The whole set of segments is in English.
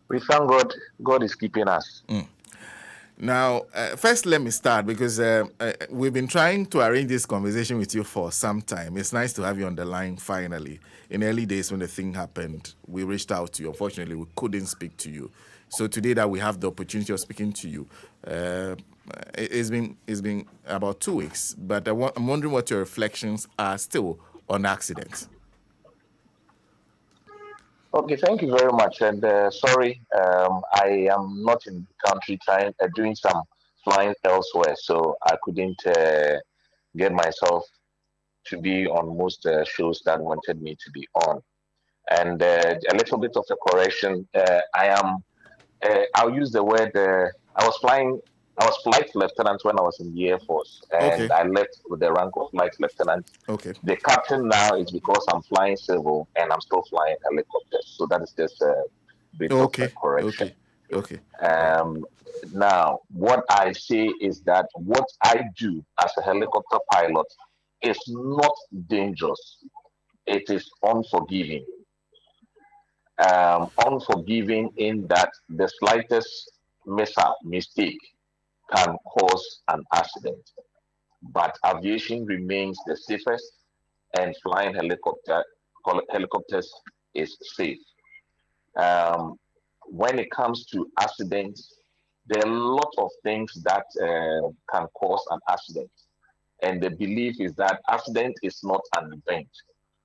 We thank God. God is keeping us. Now, first, let me start because we've been trying to arrange this conversation with you for some time. It's nice to have you on the line finally. In early days, when the thing happened, we reached out to you. Unfortunately, we couldn't speak to you. So today that we have the opportunity of speaking to you, it's been about 2 weeks. But I'm wondering what your reflections are still on accidents. Okay, thank you very much. And sorry, I am not in the country trying doing some flying elsewhere, so I couldn't get myself to be on most shows that wanted me to be on. And a little bit of a correction. I am. I'll use the word. I was flying. I was flight lieutenant when I was in the Air Force, and Okay, I left with the rank of flight lieutenant. okay, The captain now is because I'm flying civil and I'm still flying helicopters. So that is just a bit of a okay, correction. okay, okay. Um, Now, what I say is that what I do as a helicopter pilot is not dangerous. It is unforgiving. Unforgiving in that the slightest mistake can cause an accident. But aviation remains the safest, and flying helicopters is safe. Um, when it comes to accidents, there are a lot of things that can cause an accident. And the belief is that accident is not an event,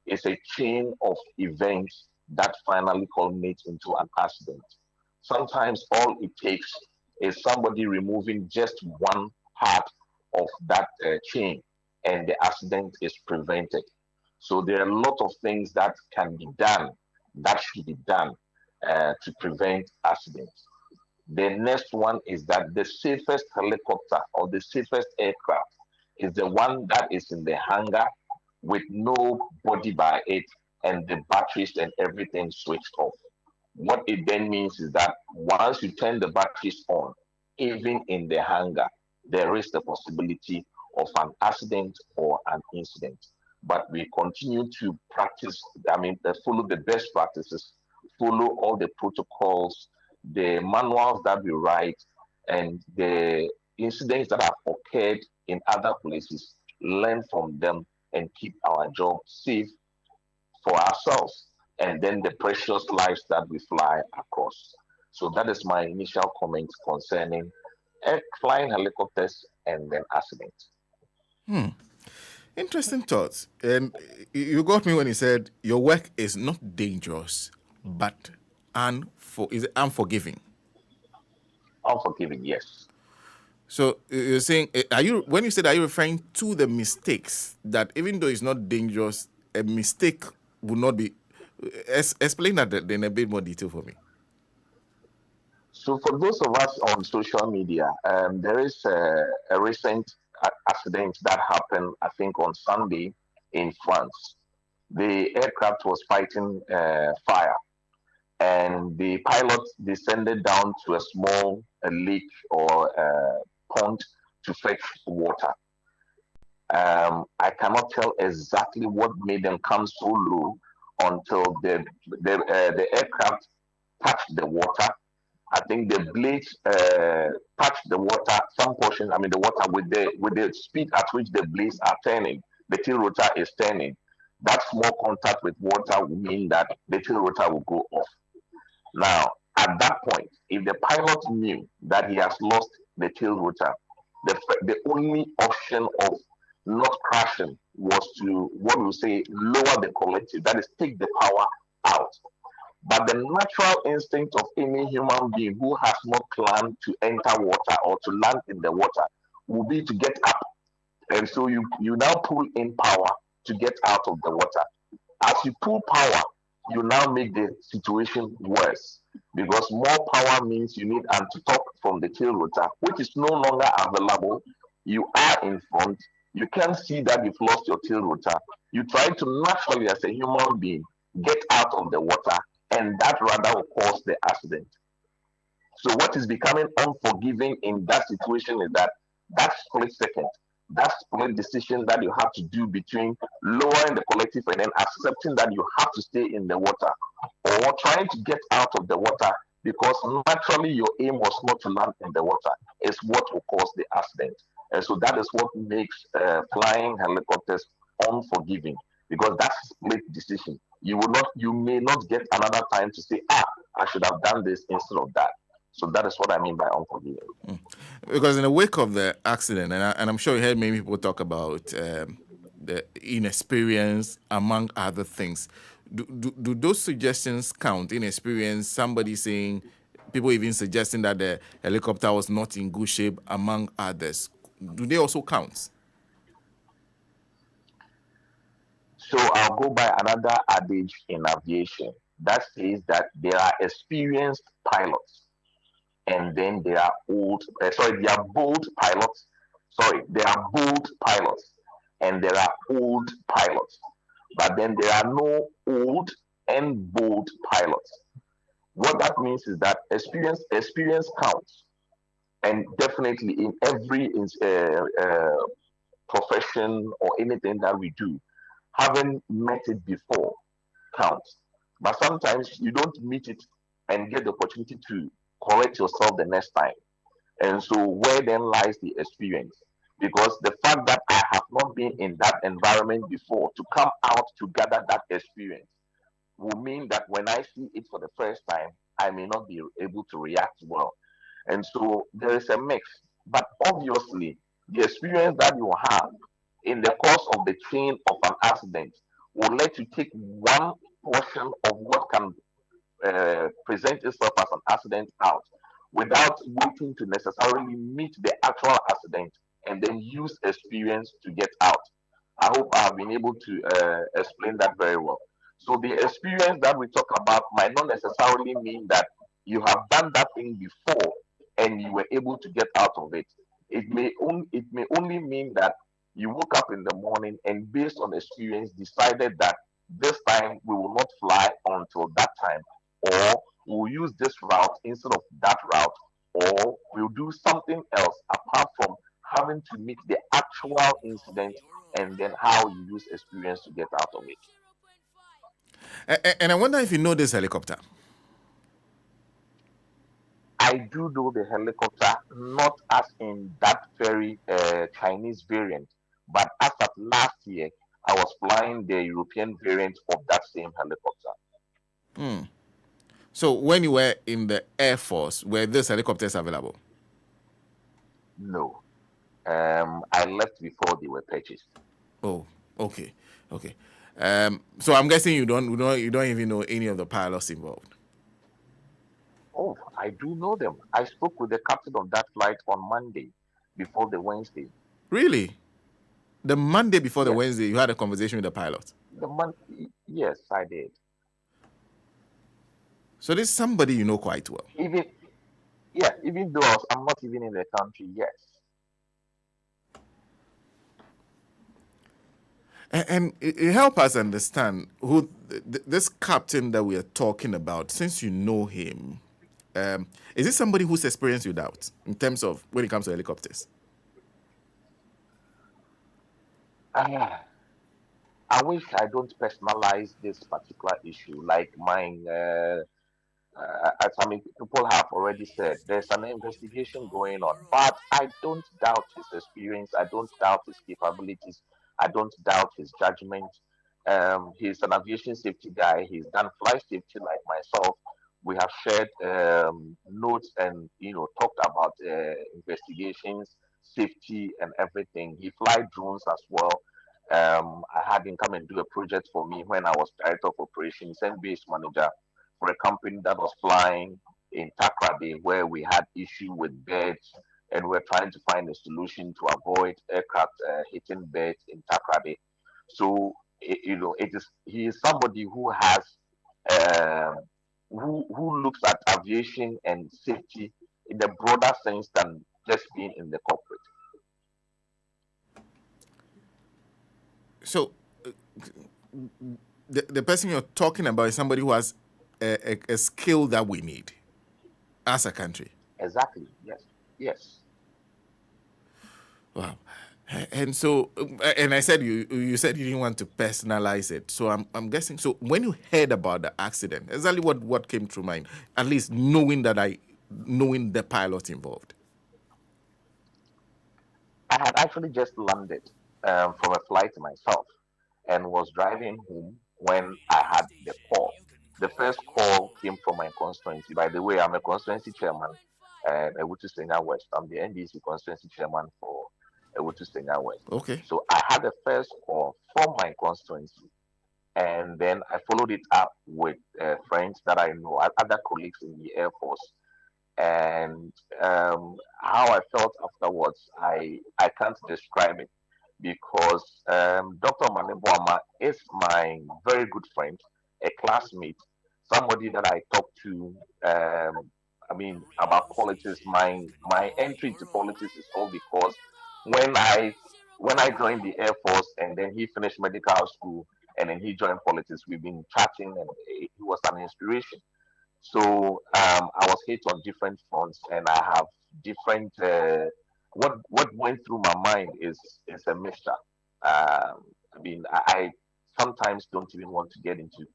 it's a chain of events that finally culminate into an accident. Sometimes all it takes is somebody removing just one part of that chain, and the accident is prevented. So there are a lot of things that can be done, that should be done to prevent accidents. The next one is that the safest helicopter or the safest aircraft is the one that is in the hangar with no body by it and the batteries and everything switched off. What it then means is that once you turn the batteries on, even in the hangar, there is the possibility of an accident or an incident. But we continue to practice, follow the best practices, follow all the protocols, the manuals that we write, and the incidents that have occurred in other places, learn from them and keep our job safe for ourselves and then the precious lives that we fly across. So that is my initial comment concerning flying helicopters and then accidents. Interesting thoughts. And you got me when you said your work is not dangerous, but is it unforgiving. Unforgiving, yes. So you're saying, are you when you said, are you referring to the mistakes that even though it's not dangerous, a mistake would not be? Explain that in a bit more detail for me. So for those of us on social media, there is a recent accident that happened, I think, on Sunday in France. The aircraft was fighting fire, and the pilot descended down to a small lake or pond to fetch water. I cannot tell exactly what made them come so low until the aircraft touched the water. I think the blades touched the water, some portion. I mean, the water with the speed at which the blades are turning, the tail rotor is turning. That small contact with water will mean that the tail rotor will go off. Now, at that point, if the pilot knew that he has lost the tail rotor, the only option of not crashing was to, what we say, lower the collective, that is, take the power out. But the natural instinct of any human being who has not planned to enter water or to land in the water will be to get up. And so you now pull in power to get out of the water. As you pull power, you now make the situation worse because more power means you need anti-torque from the tail rotor, which is no longer available. You are in front. You can see that you've lost your tail rotor. You try to naturally, as a human being, get out of the water, and that rather will cause the accident. So what is becoming unforgiving in that situation is that that split second, that split decision that you have to do between lowering the collective and then accepting that you have to stay in the water or trying to get out of the water because naturally your aim was not to land in the water. It's what will cause the accident. And so that is what makes flying helicopters unforgiving, because that's a split decision. You may not get another time to say, I should have done this instead of that. So that is what I mean by unforgiving. Because in the wake of the accident, and I'm sure you heard many people talk about the inexperience, among other things. Do those suggestions count? Inexperience, somebody saying, people even suggesting that the helicopter was not in good shape, among others. Do they also count? So I'll go by another adage in aviation that says that there are experienced pilots, and then there are there are bold pilots. Sorry, there are bold pilots, and there are old pilots. But then there are no old and bold pilots. What that means is that experience counts, and definitely in every profession or anything that we do, having met it before counts. But sometimes you don't meet it and get the opportunity to correct yourself the next time. And so, where then lies the experience? Because the fact that I have not been in that environment before, to come out to gather that experience will mean that when I see it for the first time, I may not be able to react well. And so there is a mix. But obviously, the experience that you have in the course of the chain of an accident will let you take one portion of what can present itself as an accident out without waiting to necessarily meet the actual accident and then use experience to get out. I hope I have been able to explain that very well. So the experience that we talk about might not necessarily mean that you have done that thing before and you were able to get out of it. It may only mean that you woke up in the morning and based on experience decided that this time we will not fly until that time, or we'll use this route instead of that route, or we'll do something else apart from having to meet the actual incident and then how you use experience to get out of it. And I wonder if you know this helicopter. I do know the helicopter, not as in that very Chinese variant, but as of last year, I was flying the European variant of that same helicopter. So when you were in the Air Force, were these helicopters available? No, I left before they were purchased. Oh, okay, okay. So I'm guessing you don't even know any of the pilots involved. Oh, I do know them. I spoke with the captain of that flight on Monday before the Wednesday. Really? The Monday before the Yes, Wednesday, you had a conversation with the pilot. yes, I did. So this is somebody you know quite well. Even yeah, even though I'm not even in the country, yes. And it help us understand who this captain that we are talking about. Since you know him, is this somebody who's experienced you doubt in terms of when it comes to helicopters? Ah, I wish I don't personalize this particular issue. Like mine, as I mean, people have already said, there's an investigation going on. But I don't doubt his experience. I don't doubt his capabilities. I don't doubt his judgment. He's an aviation safety guy. He's done flight safety like myself. We have shared notes and talked about investigations, safety, and everything. He fly drones as well. I had him come and do a project for me when I was director of operations and base manager for a company that was flying in Takrady, where we had issue with birds, and we're trying to find a solution to avoid aircraft hitting birds in Takrady. So it is he is somebody who has uh, who looks at aviation and safety in the broader sense than just being in the corporate. So the person you're talking about is somebody who has a skill that we need as a country. Exactly. Yes. Yes. Wow. And so, and I said you said you didn't want to personalize it. So I'm guessing. So when you heard about the accident, exactly what came through mind, at least knowing the pilot involved. I had actually just landed from a flight myself and was driving home when I had the call. The first call came from my constituency. By the way, I'm a constituency chairman at Ewutu Senya West. I'm the NDC constituency chairman for Ewutu Senya West. Okay. So I had the first call from my constituency, and then I followed it up with friends that I know, other colleagues in the Air Force, and how I felt afterwards, I can't describe it because Dr. Manebwama is my very good friend, a classmate, somebody that I talk to. I mean, about politics. My entry into politics is all because when I when I joined the Air Force and then he finished medical school and then he joined politics, we've been chatting and he was an inspiration. So I was hit on different fronts, and I have different. What went through my mind is a mixture. I mean, I sometimes don't even want to get into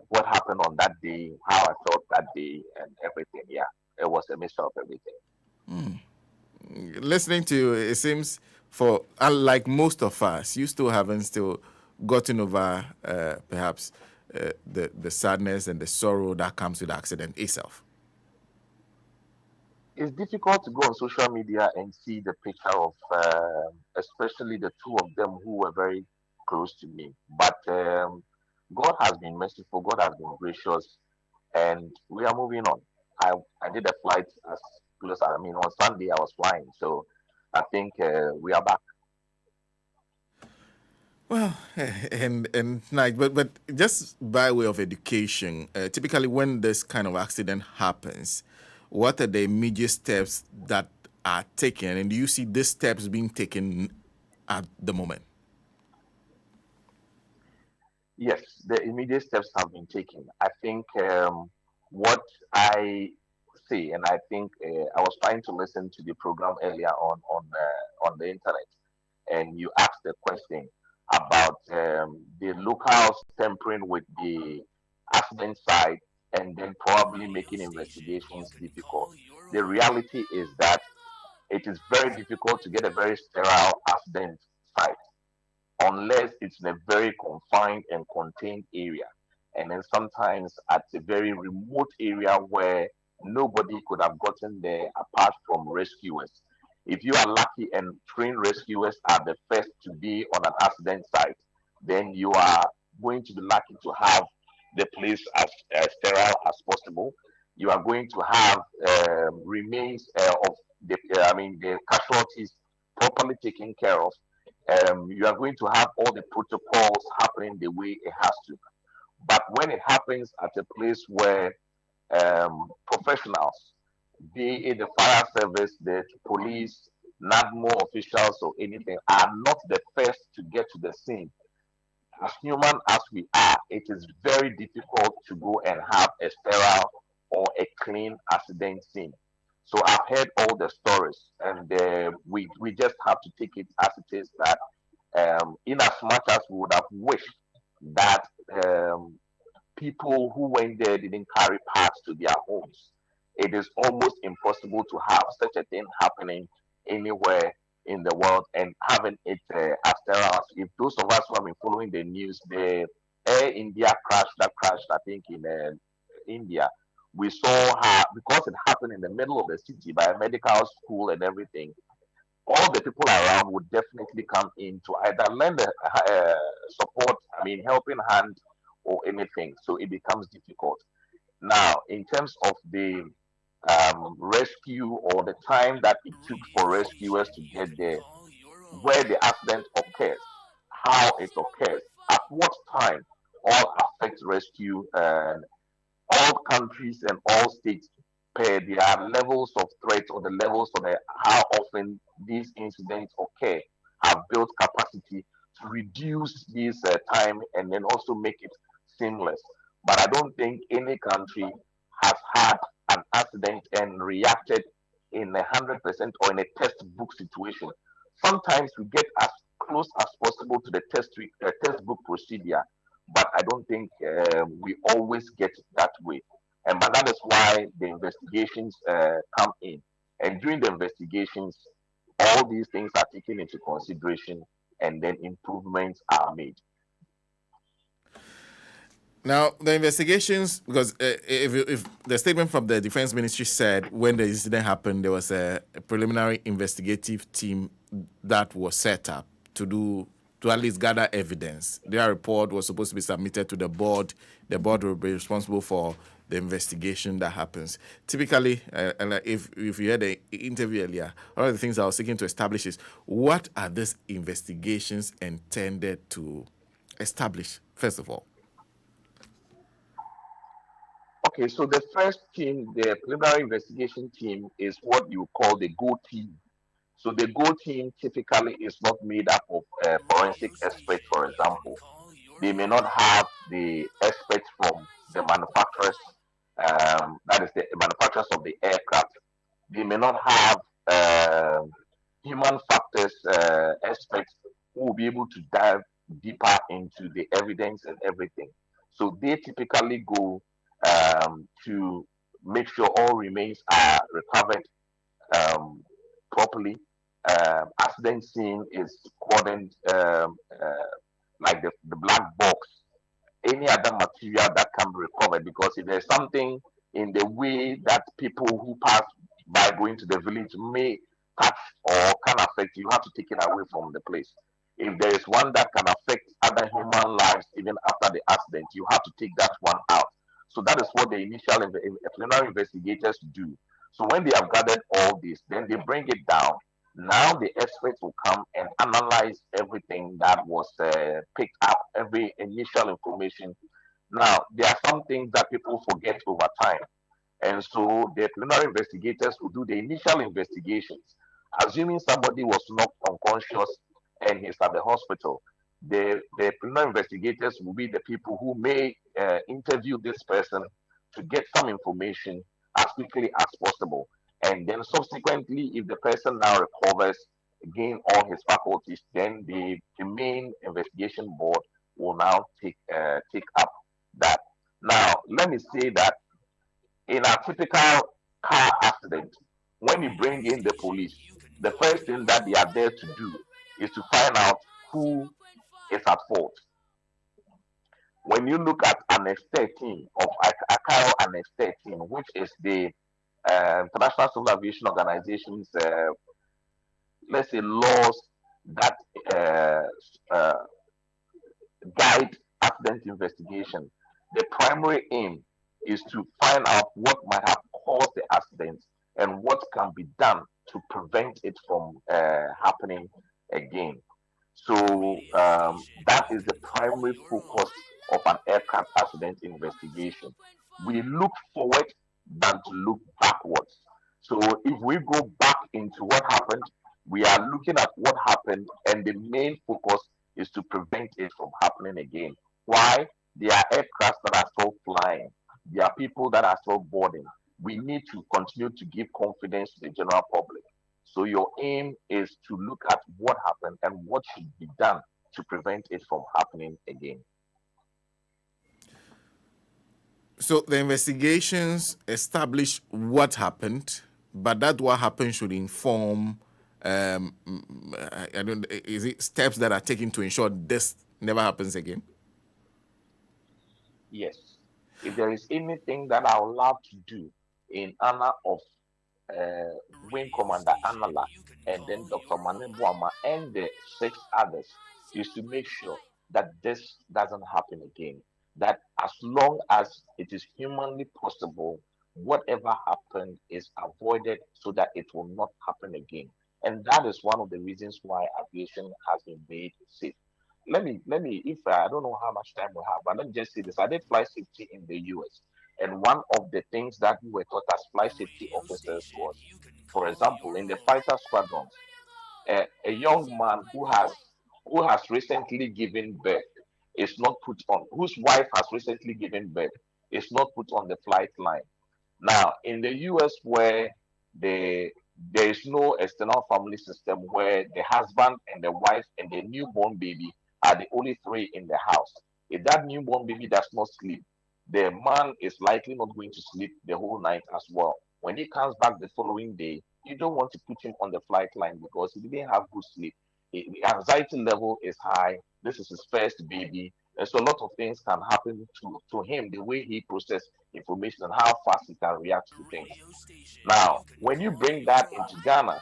what happened on that day, how I felt that day, and everything. Yeah, it was a mixture of everything. Listening to you, it seems for unlike most of us, you still haven't still gotten over perhaps the sadness and the sorrow that comes with the accident itself. It's difficult to go on social media and see the picture of, especially the two of them who were very close to me. But God has been merciful. God has been gracious, and we are moving on. I did a flight as close. I mean, on Sunday I was flying, so I think we are back. Well, and nice, but just by way of education, typically when this kind of accident happens, what are the immediate steps that are taken, and do you see these steps being taken at the moment? Yes, the immediate steps have been taken. I think what I see, and I think I was trying to listen to the program earlier on the internet, and you asked the question about the locals tampering with the accident site and then probably making investigations difficult. The reality is that it is very difficult to get a very sterile accident site unless it's in a very confined and contained area. And then sometimes at a very remote area where nobody could have gotten there apart from rescuers. If you are lucky and trained rescuers are the first to be on an accident site, then you are going to be lucky to have the place as sterile as possible. You are going to have remains of I mean, the casualties properly taken care of. You are going to have all the protocols happening the way it has to. But when it happens at a place where professionals, be it the fire service, the police, not more officials or anything, are not the first to get to the scene, as human as we are, it is very difficult to go and have a sterile or a clean accident scene. So I've heard all the stories, and we just have to take it as it is that in as much as we would have wished that um, people who went there didn't carry parts to their homes. It is almost impossible to have such a thing happening anywhere in the world and having it as sterile. If those of us who have been following the news, the Air India crash that crashed, I think, in India, we saw how, because it happened in the middle of the city by a medical school and everything, all the people around would definitely come in to either lend a support, I mean, helping hand or anything. So it becomes difficult. Now, in terms of the rescue or the time that it took for rescuers to get there, where the accident occurs, how it occurs, at what time, all affects rescue and all countries and all states per their levels of threat or the levels of how often these incidents occur have built capacity to reduce this time and then also make it seamless. But I don't think any country has had an accident and reacted in 100% or in a textbook situation Sometimes we get as close as possible to the textbook procedure, but I don't think we always get it that way. And but that is why the investigations come in. And during the investigations, all these things are taken into consideration, and then improvements are made. Now, the investigations, because if the statement from the defense ministry said when the incident happened, there was a preliminary investigative team that was set up to at least gather evidence. Their report was supposed to be submitted to the board. The board will be responsible for the investigation that happens. Typically, and if you had the interview earlier, one of the things I was seeking to establish is what are these investigations intended to establish, first of all? Okay, so the first team, the preliminary investigation team, is what you call the GO team. So the GO team typically is not made up of forensic experts, for example. They may not have the experts from the manufacturers, that is the manufacturers of the aircraft. They may not have human factors experts who will be able to dive deeper into the evidence and everything. So they typically go to make sure all remains are recovered properly. Accident scene is cordoned like the black box, any other material that can be recovered, because if there's something in the way that people who pass by going to the village may touch or can affect, you have to take it away from the place. If there is one that can affect other human lives even after the accident, you have to take that one out. So that is what the initial preliminary investigators do. So when they have gathered all this, then they bring it down. Now the experts will come and analyze everything that was picked up, every initial information. Now there are some things that people forget over time, and so the preliminary investigators will do the initial investigations. Assuming somebody was knocked unconscious and he's at the hospital, the preliminary investigators will be the people who may interview this person to get some information as quickly as possible. And then subsequently, if the person now recovers, gain all his faculties, then the main investigation board will now take up that. Now, let me say that in a typical car accident, when you bring in the police, the first thing that they are there to do is to find out who is at fault. When you look at Annex 13 of ICAO Annex 13, which is the International Civil Aviation Organization's, let's say, laws that uh, guide accident investigation, the primary aim is to find out what might have caused the accident and what can be done to prevent it from happening again. So that is the primary focus of an aircraft accident investigation. We look forward than to look backwards. So if we go back into what happened, we are looking at what happened, and the main focus is to prevent it from happening again. Why? There are aircrafts that are still flying. There are people that are still boarding. We need to continue to give confidence to the general public. So your aim is to look at what happened and what should be done to prevent it from happening again. So the investigations establish what happened, but that what happened should inform. I don't. Is it steps that are taken to ensure this never happens again? Yes. If there is anything that I would love to do in honor of Wing Commander Anala and then Dr. Manebuama and the six others, is to make sure that this doesn't happen again. That as long as it is humanly possible, whatever happened is avoided so that it will not happen again. And that is one of the reasons why aviation has been made safe. Let me if I don't know how much time we have, but let me just say this. I did flight safety in the US, and one of the things that we were taught as flight safety officers was, for example, in the fighter squadrons, a young man who has recently given birth is not put on, whose wife has recently given birth is not put on the flight line. Now, in the US, where the There is no external family system where the husband and the wife and the newborn baby are the only three in the house. If that newborn baby does not sleep, the man is likely not going to sleep the whole night as well. When he comes back the following day, you don't want to put him on the flight line because he didn't have good sleep. The anxiety level is high. This is his first baby. And so a lot of things can happen to him, the way he processes information and how fast he can react to things. Now, when you bring that into Ghana,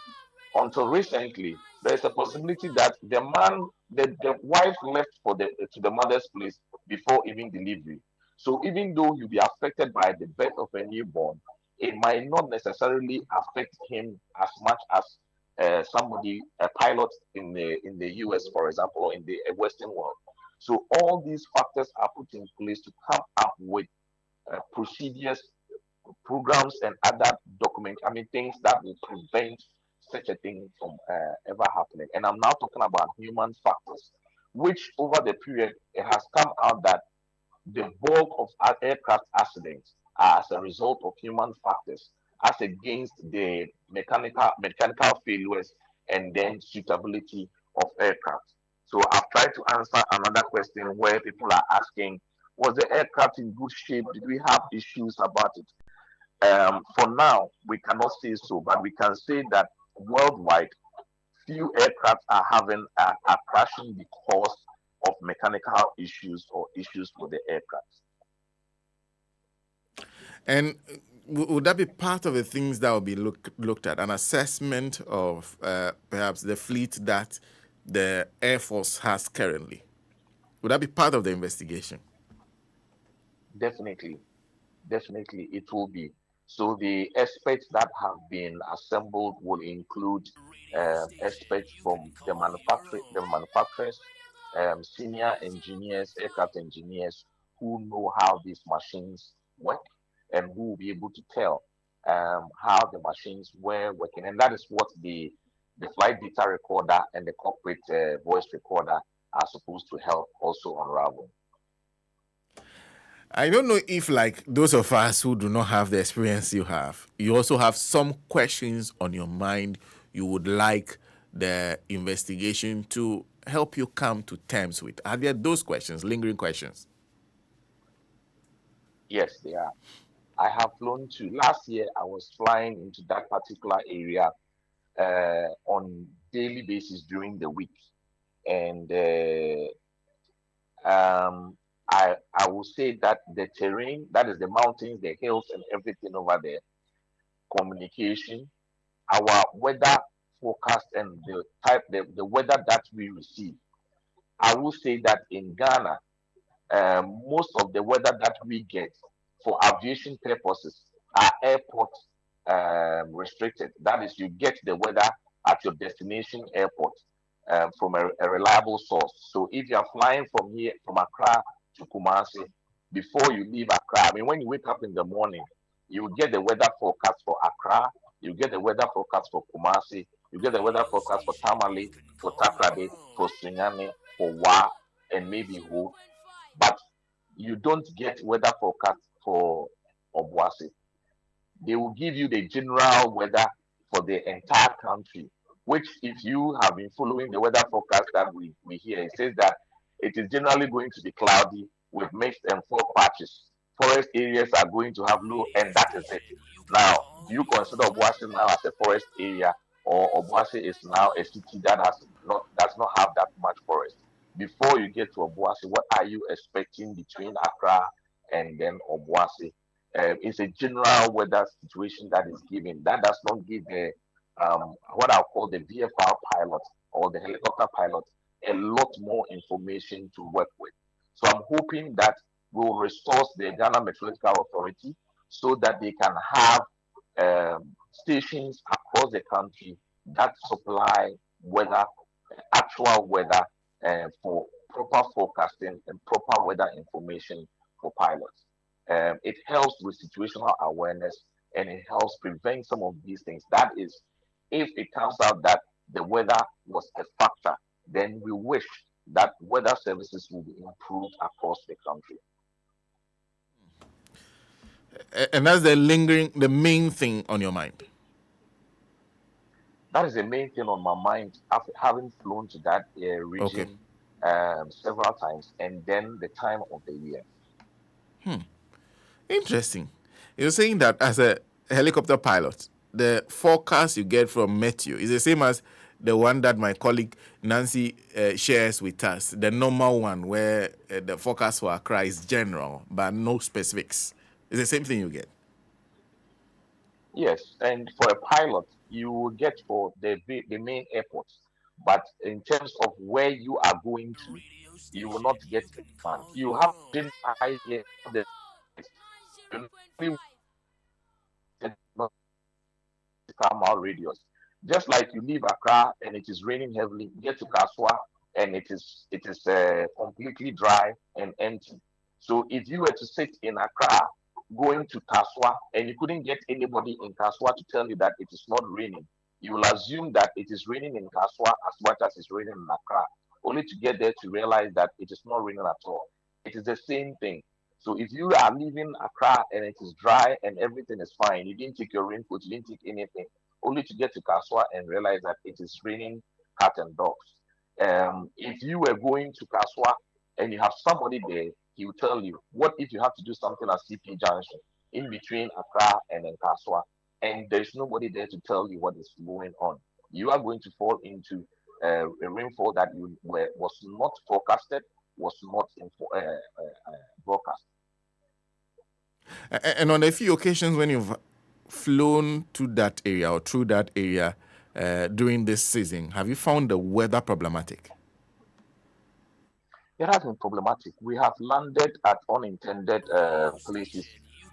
until recently, there's a possibility that the wife left for the to the mother's place before even delivery. So even though you'll be affected by the birth of a newborn, it might not necessarily affect him as much as a pilot in the US, for example, or in the Western world. So all these factors are put in place to come up with procedures, programs, and other things that will prevent such a thing from ever happening. And I'm now talking about human factors, which over the period it has come out that the bulk of aircraft accidents are as a result of human factors, as against the mechanical failures and then suitability of aircraft. So I've tried to answer another question where people are asking, was the aircraft in good shape? Did we have issues about it? For now, we cannot say so, but we can say that worldwide, few aircraft are crashing because of mechanical issues or issues with the aircraft. And would that be part of the things that will be looked at? An assessment of perhaps the fleet that the Air Force has currently? Would that be part of the investigation? Definitely, definitely, it will be. So the experts that have been assembled will include experts from the manufacturers, senior engineers, aircraft engineers who know how these machines work and who will be able to tell how the machines were working. And that is what the flight data recorder and the cockpit voice recorder are supposed to help also unravel. I don't know if, like those of us who do not have the experience you have, you also have some questions on your mind you would like the investigation to help you come to terms with. Are there those questions, lingering questions? Yes, they are. I have flown to last year. I was flying into that particular area on daily basis during the week, and I will say that the terrain, that is the mountains, the hills, and everything over there, communication, our weather forecast, and the weather that we receive. I will say that in Ghana, most of the weather that we get for aviation purposes are airport restricted. That is, you get the weather at your destination airport from a reliable source. So if you are flying from Accra to Kumasi, before you leave Accra, when you wake up in the morning, you get the weather forecast for Accra, you get the weather forecast for Kumasi, you get the weather forecast for Tamale, for Takrade, for Sunyani, for Wa, and maybe Ho, but you don't get weather forecast for Obuasi. They will give you the general weather for the entire country, which, if you have been following the weather forecast that we hear, it says that it is generally going to be cloudy with mixed and fog patches. Forest areas are going to have low, and that is it. Now, do you consider Obuasi now as a forest area, or Obuasi is now a city that does not have that much forest? Before you get to Obuasi, what are you expecting between Accra and then Obuasi? It's a general weather situation that is given. That does not give the what I'll call the VFR pilot or the helicopter pilot a lot more information to work with. So I'm hoping that we'll resource the Ghana Meteorological Authority so that they can have stations across the country that supply weather, actual weather, for proper forecasting and proper weather information for pilots. It helps with situational awareness and it helps prevent some of these things. That is, if it comes out that the weather was a factor, then we wish that weather services will be improved across the country. And that's the main thing on your mind. That is the main thing on my mind after having flown to that Okay. region several times, and then the time of the year. Interesting. You're saying that as a helicopter pilot, the forecast you get from Meteo is the same as the one that my colleague Nancy shares with us, the normal one where the forecast for Accra is general, but no specifics. It's the same thing you get. Yes, and for a pilot, you will get for the main airports, but in terms of where you are going to, you will not get one. You have an idea of the you only mile radius. Just like you leave Accra and it is raining heavily, get to Kaswa and it is completely dry and empty. So if you were to sit in Accra going to Kaswa and you couldn't get anybody in Kaswa to tell you that it is not raining, you will assume that it is raining in Kaswa as much as it's raining in Accra, only to get there to realize that it is not raining at all. It is the same thing. So if you are leaving Accra and it is dry and everything is fine, you didn't take your raincoat, you didn't take anything, only to get to Kaswa and realize that it is raining cat and dogs. If you were going to Kaswa and you have somebody there, he will tell you, what if you have to do something at CP Junction in between Accra and then Kaswa, and there's nobody there to tell you what is going on? You are going to fall into a rainfall that was not forecasted, was not broadcast. And on a few occasions when you've flown to that area or through that area during this season, have you found the weather problematic? It has been problematic. We have landed at unintended places.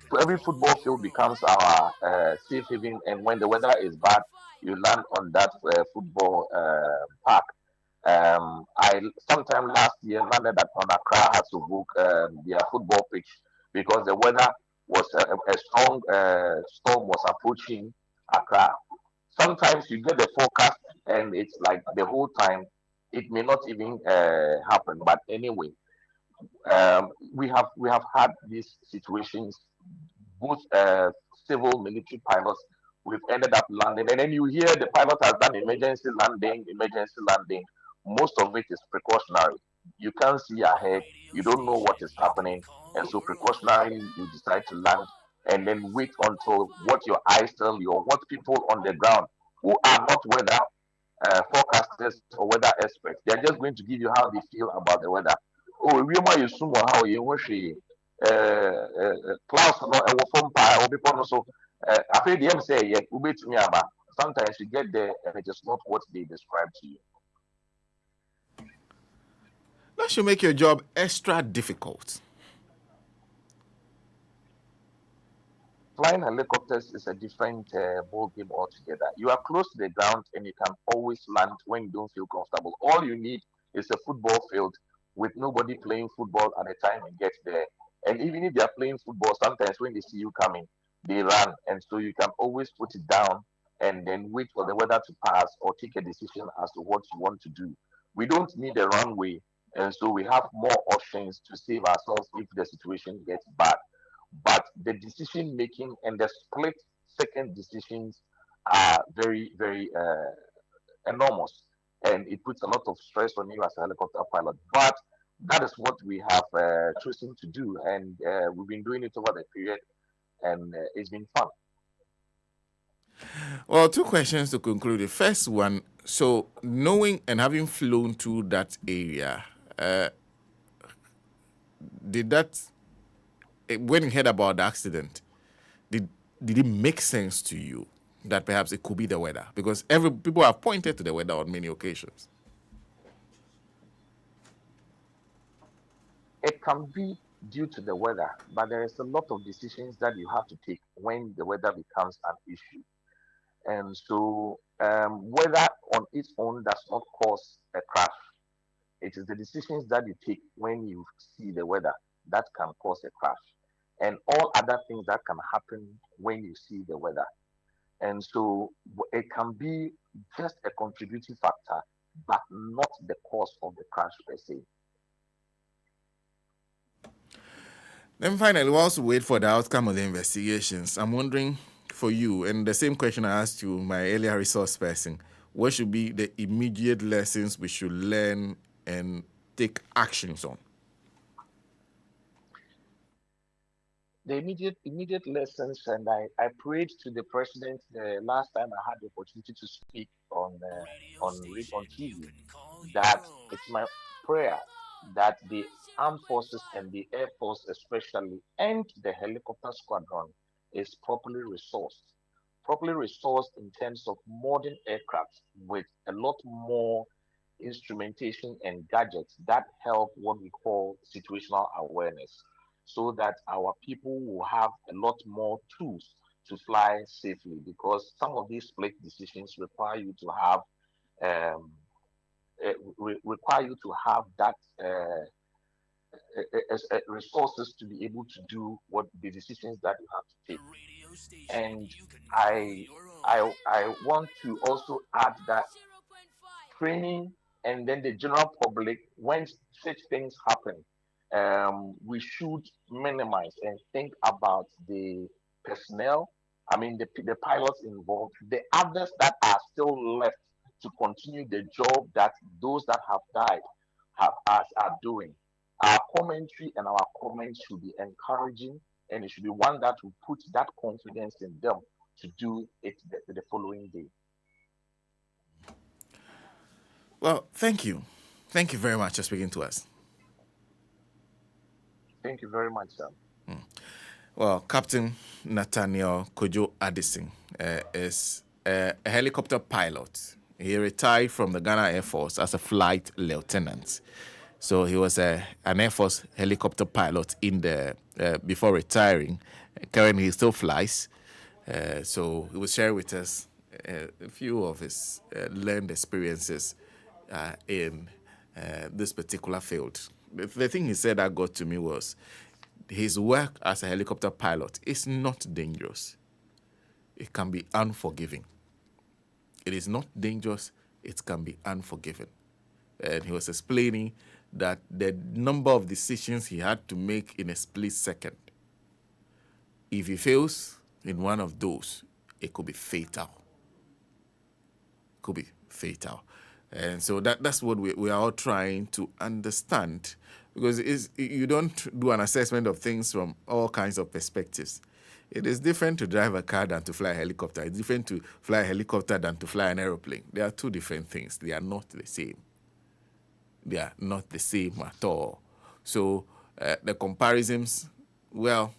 So every football field becomes our safe haven, and when the weather is bad, you land on that football park. I sometime last year landed at on Accra had to book their football pitch because the weather was a strong storm was approaching Accra. Sometimes you get the forecast and it's like the whole time it may not even happen. But anyway, we have had these situations, both civil military pilots. We've ended up landing, and then you hear the pilot has done emergency landing, emergency landing. Most of it is precautionary. You can't see ahead, you don't know what is happening, and so precautionary, you decide to land and then wait until what your eyes tell you or what people on the ground who are not weather forecasters or weather experts. They are just going to give you how they feel about the weather. Oh, we might assume how you wish clouds no ɛwɔ fam paa ɛwɔ bepɔ no so afei deɛ ɛm sɛ ɛyɛ wobɛtumi aba. Sometimes you get there and it is not what they describe to you. That should make your job extra difficult. Flying helicopters is a different ball game altogether. You are close to the ground and you can always land when you don't feel comfortable. All you need is a football field with nobody playing football at the time you get there. And even if they are playing football, sometimes when they see you coming, they run. And so you can always put it down and then wait for the weather to pass or take a decision as to what you want to do. We don't need a runway. And so we have more options to save ourselves if the situation gets bad, but the decision making and the split second decisions are very, very enormous, and it puts a lot of stress on you as a helicopter pilot. But that is what we have chosen to do, and we've been doing it over the period, and it's been fun. Well, two questions to conclude. The first one, so knowing and having flown to that area, did that, when you heard about the accident, did it make sense to you that perhaps it could be the weather? Because people have pointed to the weather on many occasions. It can be due to the weather, but there is a lot of decisions that you have to take when the weather becomes an issue. And so, weather on its own does not cause a crash. It is the decisions that you take when you see the weather that can cause a crash, and all other things that can happen when you see the weather. And so it can be just a contributing factor, but not the cause of the crash per se. Then finally, whilst we wait for the outcome of the investigations, I'm wondering for you, and the same question I asked you, my earlier resource person, what should be the immediate lessons we should learn and take actions on? The immediate lessons, and I prayed to the president the last time I had the opportunity to speak on TV, that it's my prayer that the armed forces and the air force especially and the helicopter squadron is properly resourced in terms of modern aircraft with a lot more instrumentation and gadgets that help what we call situational awareness, so that our people will have a lot more tools to fly safely, because some of these split decisions require you to have um, require you to have that resources to be able to do what the decisions that you have to take. And I I want to also add that training and then the general public, when such things happen, we should minimize and think about the personnel, I mean the pilots involved, the others that are still left to continue the job that those that have died are doing. Our commentary and our comments should be encouraging, and it should be one that will put that confidence in them to do it the following day. Well, thank you. Thank you very much for speaking to us. Thank you very much, sir. Well, Captain Nathaniel Kojo Anderson is a helicopter pilot. He retired from the Ghana Air Force as a flight lieutenant. So he was an Air Force helicopter pilot in the before retiring. Currently, he still flies. So he will share with us a few of his learned experiences in this particular field. The thing he said that got to me was his work as a helicopter pilot is not dangerous. It can be unforgiving. It is not dangerous. It can be unforgiving. And he was explaining that the number of decisions he had to make in a split second, if he fails in one of those, it could be fatal. Could be fatal. And so that's what we are all trying to understand, because you don't do an assessment of things from all kinds of perspectives. It is different to drive a car than to fly a helicopter. It's different to fly a helicopter than to fly an aeroplane. They are two different things. They are not the same. They are not the same at all. So the comparisons, well,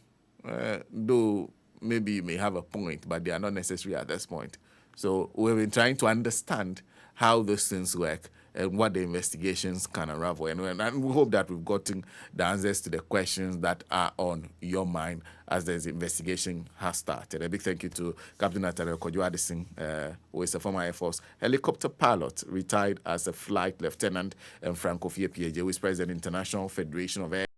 though maybe you may have a point, but they are not necessary at this point. So we've been trying to understand how those things work and what the investigations can unravel. And we hope that we've gotten the answers to the questions that are on your mind as the investigation has started. A big thank you to Captain Nathaniel Kojo Anderson, who is a former Air Force helicopter pilot, retired as a flight lieutenant, and Franco Fie PAJ, who is president of the International Federation of Air